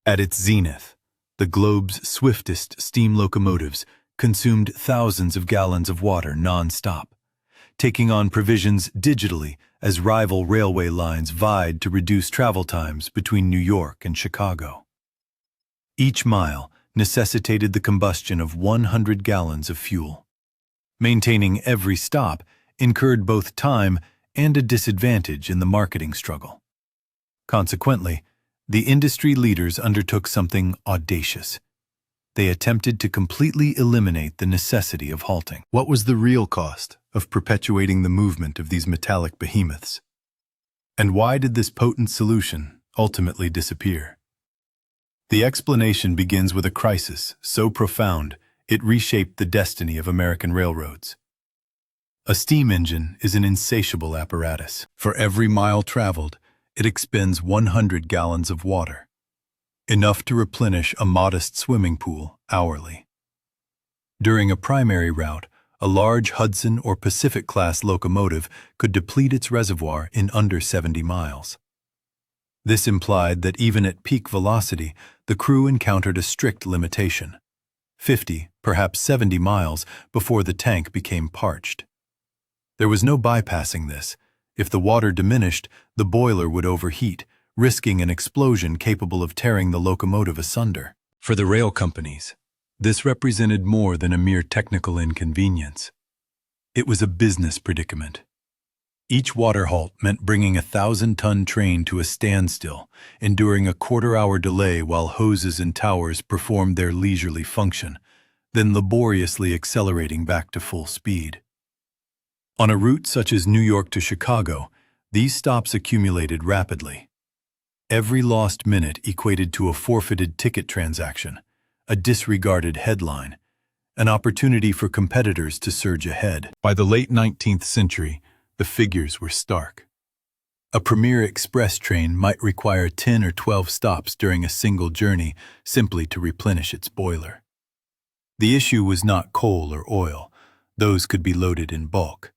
At its zenith, the globe's swiftest steam locomotives consumed thousands of gallons of water non-stop, taking on provisions digitally as rival railway lines vied to reduce travel times between New York and Chicago. Each mile necessitated the combustion of 100 gallons of fuel. Maintaining every stop incurred both time and a disadvantage in the marketing struggle. Consequently, the industry leaders undertook something audacious. They attempted to completely eliminate the necessity of halting. What was the real cost of perpetuating the movement of these metallic behemoths? And why did this potent solution ultimately disappear? The explanation begins with a crisis so profound it reshaped the destiny of American railroads. A steam engine is an insatiable apparatus. For every mile traveled, it expends 100 gallons of water, enough to replenish a modest swimming pool hourly. During a primary route, a large Hudson or Pacific-class locomotive could deplete its reservoir in under 70 miles. This implied that even at peak velocity, the crew encountered a strict limitation: 50, perhaps 70 miles before the tank became parched. There was no bypassing this. If the water diminished, the boiler would overheat, risking an explosion capable of tearing the locomotive asunder. For the rail companies, this represented more than a mere technical inconvenience. It was a business predicament. Each water halt meant bringing a 1,000-ton train to a standstill, enduring a quarter-hour delay while hoses and towers performed their leisurely function, then laboriously accelerating back to full speed. On a route such as New York to Chicago, these stops accumulated rapidly. Every lost minute equated to a forfeited ticket transaction, a disregarded headline, an opportunity for competitors to surge ahead. By the late 19th century, the figures were stark. A premier express train might require 10 or 12 stops during a single journey simply to replenish its boiler. The issue was not coal or oil; those could be loaded in bulk.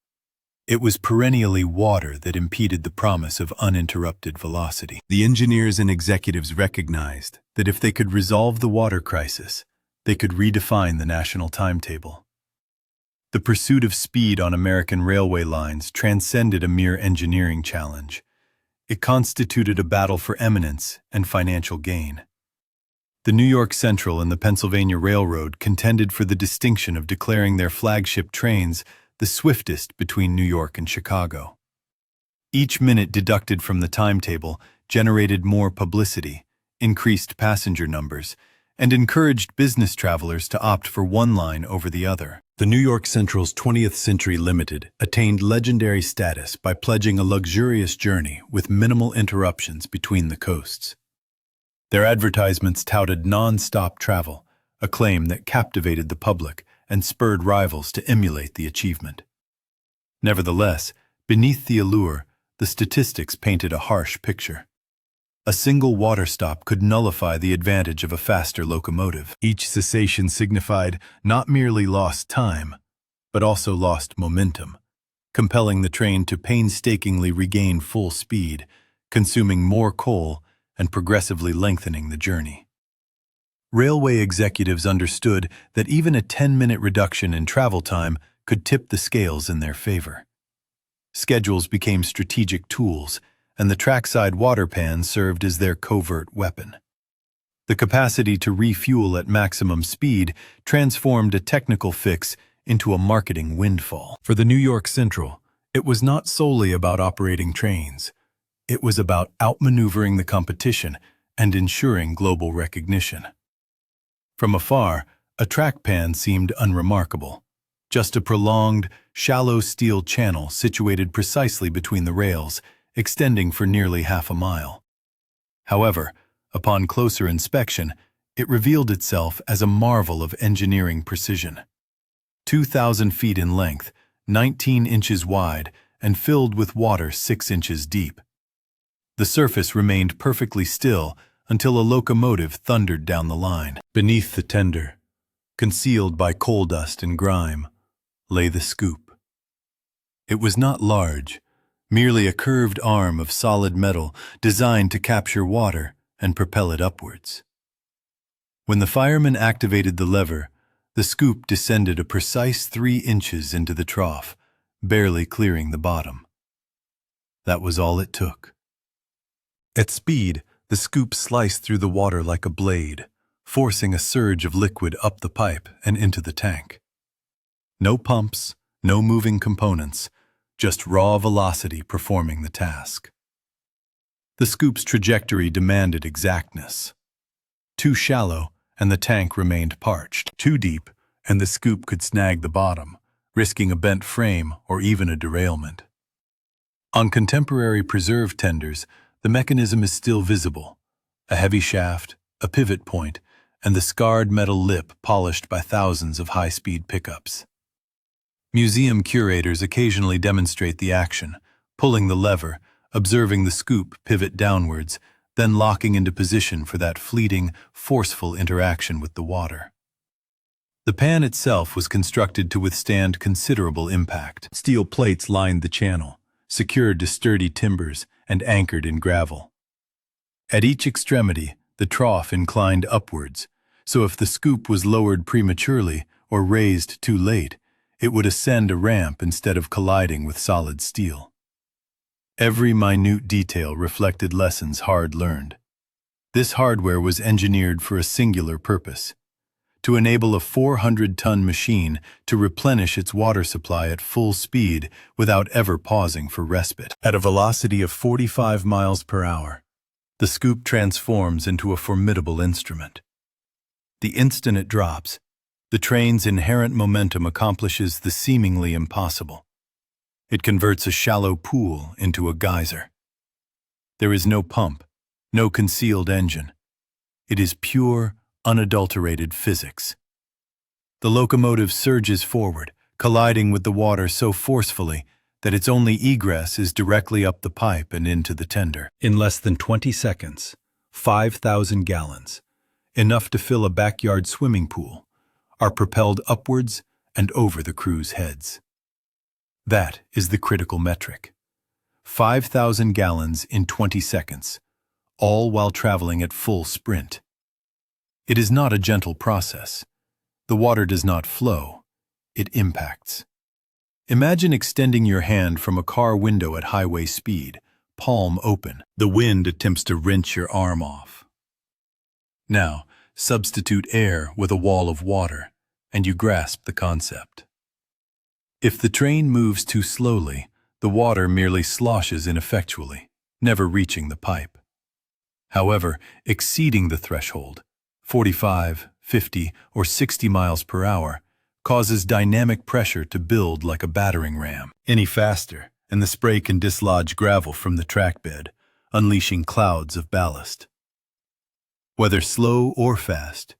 It was perennially water that impeded the promise of uninterrupted velocity. The engineers and executives recognized that if they could resolve the water crisis, they could redefine the national timetable. The pursuit of speed on American railway lines transcended a mere engineering challenge. It constituted a battle for eminence and financial gain. The New York Central and the Pennsylvania Railroad contended for the distinction of declaring their flagship trains the swiftest between New York and Chicago. Each minute deducted from the timetable generated more publicity, increased passenger numbers, and encouraged business travelers to opt for one line over the other. The New York Central's 20th Century Limited attained legendary status by pledging a luxurious journey with minimal interruptions between the coasts. Their advertisements touted non-stop travel, a claim that captivated the public and spurred rivals to emulate the achievement. Nevertheless, beneath the allure, the statistics painted a harsh picture. A single water stop could nullify the advantage of a faster locomotive. Each cessation signified not merely lost time, but also lost momentum, compelling the train to painstakingly regain full speed, consuming more coal and progressively lengthening the journey. Railway executives understood that even a 10-minute reduction in travel time could tip the scales in their favor. Schedules became strategic tools, and the trackside water pan served as their covert weapon. The capacity to refuel at maximum speed transformed a technical fix into a marketing windfall. For the New York Central, it was not solely about operating trains. It was about outmaneuvering the competition and ensuring global recognition. From afar, a track pan seemed unremarkable, just a prolonged, shallow steel channel situated precisely between the rails, extending for nearly half a mile. However, upon closer inspection, it revealed itself as a marvel of engineering precision. 2,000 feet in length, 19 inches wide, and filled with water 6 inches deep. The surface remained perfectly still until a locomotive thundered down the line. Beneath the tender, concealed by coal dust and grime, lay the scoop. It was not large, merely a curved arm of solid metal designed to capture water and propel it upwards. When the fireman activated the lever, the scoop descended a precise 3 inches into the trough, barely clearing the bottom. That was all it took. At speed, the scoop sliced through the water like a blade, forcing a surge of liquid up the pipe and into the tank. No pumps, no moving components, just raw velocity performing the task. The scoop's trajectory demanded exactness. Too shallow, and the tank remained parched. Too deep, and the scoop could snag the bottom, risking a bent frame or even a derailment. On contemporary preserve tenders, the mechanism is still visible: a heavy shaft, a pivot point, and the scarred metal lip polished by thousands of high-speed pickups. Museum curators occasionally demonstrate the action, pulling the lever, observing the scoop pivot downwards, then locking into position for that fleeting, forceful interaction with the water. The pan itself was constructed to withstand considerable impact. Steel plates lined the channel, secured to sturdy timbers, and anchored in gravel. At each extremity, the trough inclined upwards, so if the scoop was lowered prematurely or raised too late, it would ascend a ramp instead of colliding with solid steel. Every minute detail reflected lessons hard learned. This hardware was engineered for a singular purpose: to enable a 400-ton machine to replenish its water supply at full speed without ever pausing for respite. At a velocity of 45 miles per hour, the scoop transforms into a formidable instrument. The instant it drops, the train's inherent momentum accomplishes the seemingly impossible. It converts a shallow pool into a geyser. There is no pump, no concealed engine. It is pure, unadulterated physics. The locomotive surges forward, colliding with the water so forcefully that its only egress is directly up the pipe and into the tender. In less than 20 seconds, 5,000 gallons, enough to fill a backyard swimming pool, are propelled upwards and over the crew's heads. That is the critical metric. 5,000 gallons in 20 seconds, all while traveling at full sprint. It is not a gentle process. The water does not flow, it impacts. Imagine extending your hand from a car window at highway speed, palm open. The wind attempts to wrench your arm off. Now, substitute air with a wall of water, and you grasp the concept. If the train moves too slowly, the water merely sloshes ineffectually, never reaching the pipe. However, exceeding the threshold, 45, 50, or 60 miles per hour, causes dynamic pressure to build like a battering ram. Any faster, and the spray can dislodge gravel from the track bed, unleashing clouds of ballast. Whether slow or fast,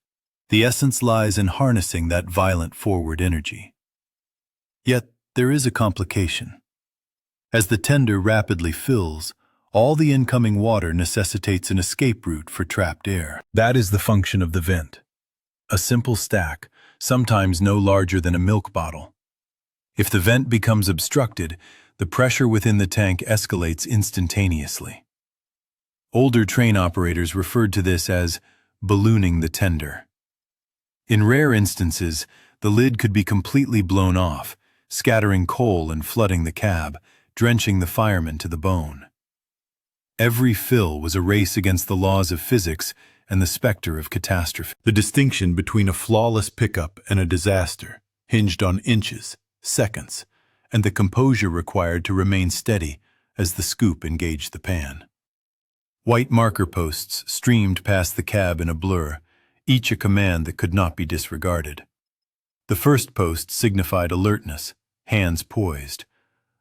the essence lies in harnessing that violent forward energy. Yet there is a complication. As the tender rapidly fills, all the incoming water necessitates an escape route for trapped air. That is the function of the vent. A simple stack, sometimes no larger than a milk bottle. If the vent becomes obstructed, the pressure within the tank escalates instantaneously. Older train operators referred to this as ballooning the tender. In rare instances, the lid could be completely blown off, scattering coal and flooding the cab, drenching the fireman to the bone. Every fill was a race against the laws of physics and the specter of catastrophe. The distinction between a flawless pickup and a disaster hinged on inches, seconds, and the composure required to remain steady as the scoop engaged the pan. White marker posts streamed past the cab in a blur, each a command that could not be disregarded. The first post signified alertness, hands poised.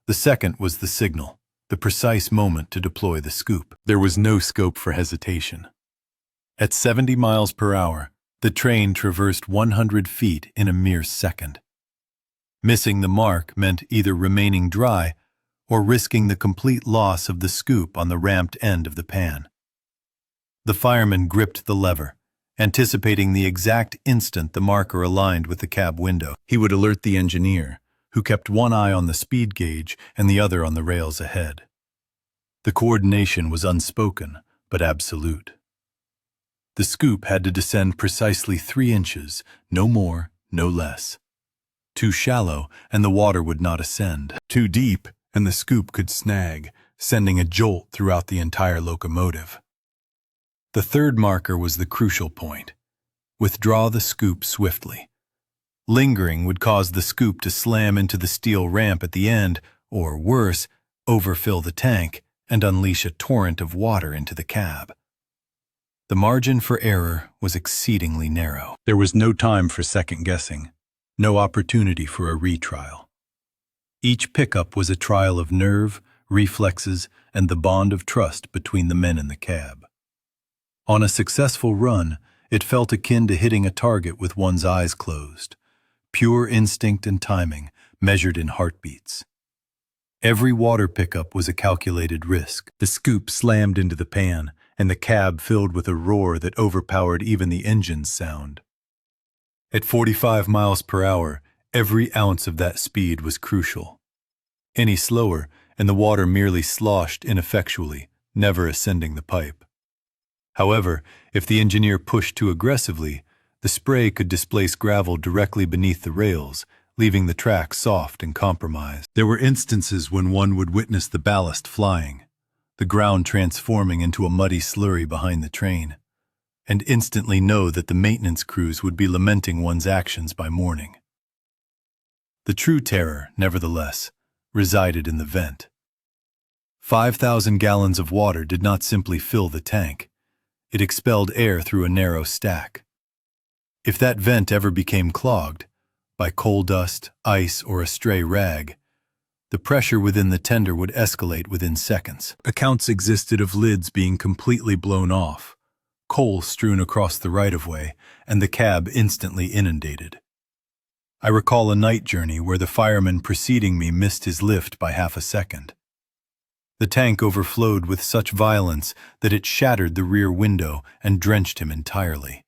The second was the signal, the precise moment to deploy the scoop. There was no scope for hesitation. At 70 miles per hour, the train traversed 100 feet in a mere second. Missing the mark meant either remaining dry or risking the complete loss of the scoop on the ramped end of the pan. The fireman gripped the lever, anticipating the exact instant the marker aligned with the cab window. He would alert the engineer, who kept one eye on the speed gauge and the other on the rails ahead. The coordination was unspoken, but absolute. The scoop had to descend precisely 3 inches, no more, no less. Too shallow, and the water would not ascend. Too deep, and the scoop could snag, sending a jolt throughout the entire locomotive. The third marker was the crucial point. Withdraw the scoop swiftly. Lingering would cause the scoop to slam into the steel ramp at the end, or worse, overfill the tank and unleash a torrent of water into the cab. The margin for error was exceedingly narrow. There was no time for second-guessing, no opportunity for a retrial. Each pickup was a trial of nerve, reflexes, and the bond of trust between the men in the cab. On a successful run, it felt akin to hitting a target with one's eyes closed. Pure instinct and timing, measured in heartbeats. Every water pickup was a calculated risk. The scoop slammed into the pan, and the cab filled with a roar that overpowered even the engine's sound. At 45 miles per hour, every ounce of that speed was crucial. Any slower, and the water merely sloshed ineffectually, never ascending the pipe. However, if the engineer pushed too aggressively, the spray could displace gravel directly beneath the rails, leaving the track soft and compromised. There were instances when one would witness the ballast flying, the ground transforming into a muddy slurry behind the train, and instantly know that the maintenance crews would be lamenting one's actions by morning. The true terror, nevertheless, resided in the vent. 5,000 gallons of water did not simply fill the tank. It expelled air through a narrow stack. If that vent ever became clogged, by coal dust, ice, or a stray rag, the pressure within the tender would escalate within seconds. Accounts existed of lids being completely blown off, coal strewn across the right-of-way, and the cab instantly inundated. I recall a night journey where the fireman preceding me missed his lift by half a second. The tank overflowed with such violence that it shattered the rear window and drenched him entirely.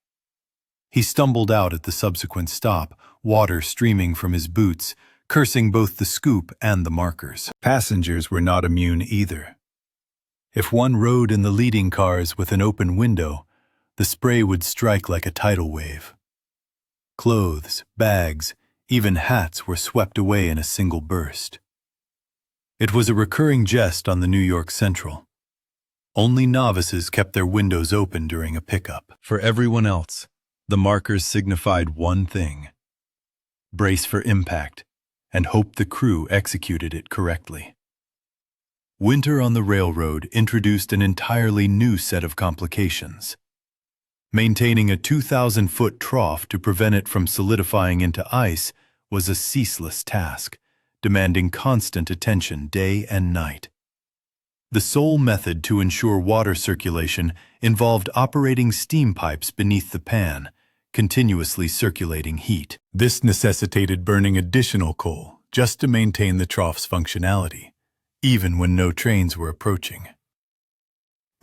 He stumbled out at the subsequent stop, water streaming from his boots, cursing both the scoop and the markers. Passengers were not immune either. If one rode in the leading cars with an open window, the spray would strike like a tidal wave. Clothes, bags, even hats were swept away in a single burst. It was a recurring jest on the New York Central. Only novices kept their windows open during a pickup. For everyone else, the markers signified one thing: brace for impact, and hope the crew executed it correctly. Winter on the railroad introduced an entirely new set of complications. Maintaining a 2,000-foot trough to prevent it from solidifying into ice was a ceaseless task, demanding constant attention day and night. The sole method to ensure water circulation involved operating steam pipes beneath the pan, continuously circulating heat. This necessitated burning additional coal just to maintain the trough's functionality, even when no trains were approaching.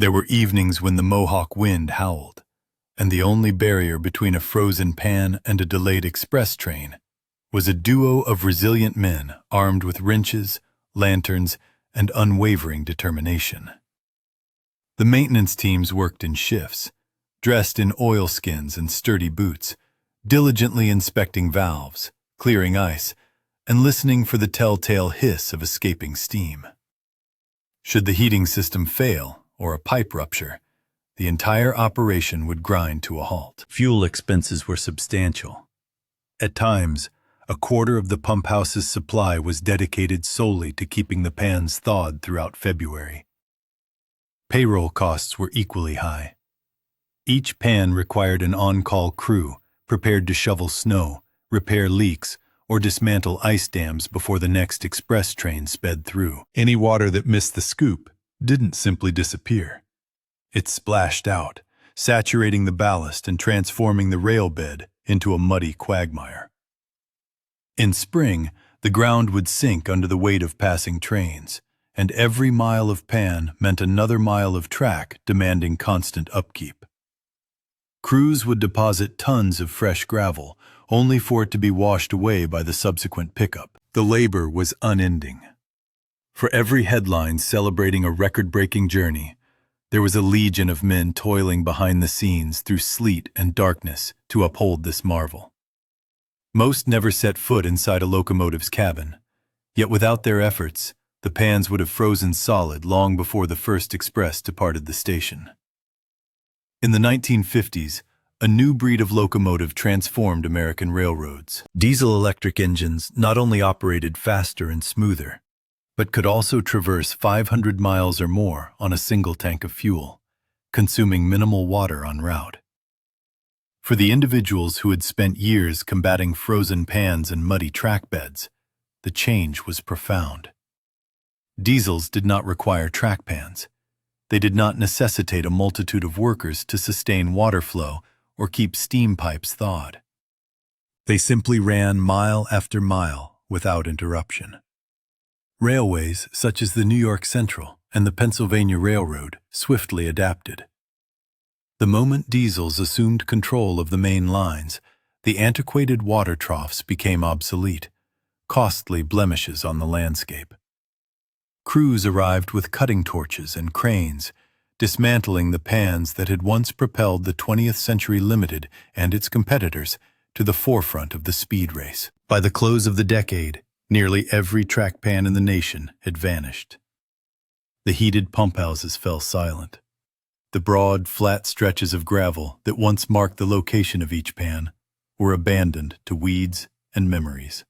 There were evenings when the Mohawk wind howled, and the only barrier between a frozen pan and a delayed express train was a duo of resilient men armed with wrenches, lanterns, and unwavering determination. The maintenance teams worked in shifts, dressed in oilskins and sturdy boots, diligently inspecting valves, clearing ice, and listening for the telltale hiss of escaping steam. Should the heating system fail or a pipe rupture, the entire operation would grind to a halt. Fuel expenses were substantial. At times, a quarter of the pump house's supply was dedicated solely to keeping the pans thawed throughout February. Payroll costs were equally high. Each pan required an on-call crew prepared to shovel snow, repair leaks, or dismantle ice dams before the next express train sped through. Any water that missed the scoop didn't simply disappear. It splashed out, saturating the ballast and transforming the rail bed into a muddy quagmire. In spring, the ground would sink under the weight of passing trains, and every mile of pan meant another mile of track demanding constant upkeep. Crews would deposit tons of fresh gravel, only for it to be washed away by the subsequent pickup. The labor was unending. For every headline celebrating a record-breaking journey, There was a legion of men toiling behind the scenes through sleet and darkness to uphold this marvel. Most never set foot inside a locomotive's cabin, yet without their efforts, the pans would have frozen solid long before the first express departed the station. In the 1950s, a new breed of locomotive transformed American railroads. Diesel-electric engines not only operated faster and smoother, but could also traverse 500 miles or more on a single tank of fuel, consuming minimal water en route. For the individuals who had spent years combating frozen pans and muddy track beds, the change was profound. Diesels did not require track pans. They did not necessitate a multitude of workers to sustain water flow or keep steam pipes thawed. They simply ran mile after mile without interruption. Railways such as the New York Central and the Pennsylvania Railroad swiftly adapted. The moment diesels assumed control of the main lines, the antiquated water troughs became obsolete, costly blemishes on the landscape. Crews arrived with cutting torches and cranes, dismantling the pans that had once propelled the 20th Century Limited and its competitors to the forefront of the speed race. By the close of the decade, nearly every track pan in the nation had vanished. The heated pump houses fell silent. The broad, flat stretches of gravel that once marked the location of each pan were abandoned to weeds and memories.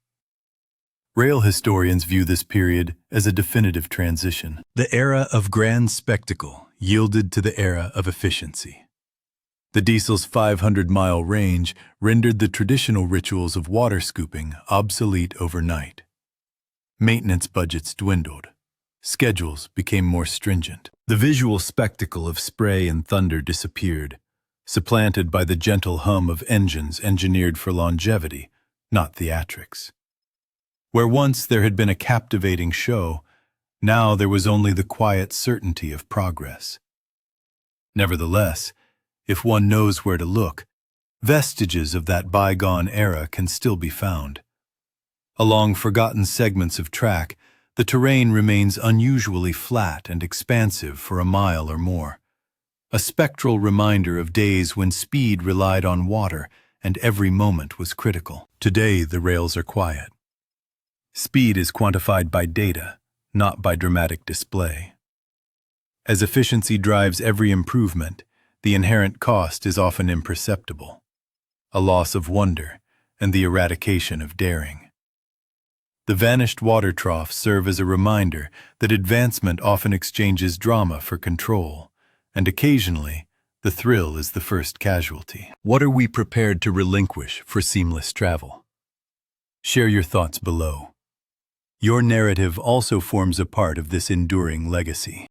Rail historians view this period as a definitive transition. The era of grand spectacle yielded to the era of efficiency. The diesel's 500-mile range rendered the traditional rituals of water scooping obsolete overnight. Maintenance budgets dwindled. Schedules became more stringent. The visual spectacle of spray and thunder disappeared, supplanted by the gentle hum of engines engineered for longevity, not theatrics. Where once there had been a captivating show, now there was only the quiet certainty of progress. Nevertheless, if one knows where to look, vestiges of that bygone era can still be found. Along forgotten segments of track, the terrain remains unusually flat and expansive for a mile or more, a spectral reminder of days when speed relied on water and every moment was critical. Today, the rails are quiet. Speed is quantified by data, not by dramatic display. As efficiency drives every improvement, the inherent cost is often imperceptible, a loss of wonder and the eradication of daring. The vanished water troughs serve as a reminder that advancement often exchanges drama for control, and occasionally, the thrill is the first casualty. What are we prepared to relinquish for seamless travel? Share your thoughts below. Your narrative also forms a part of this enduring legacy.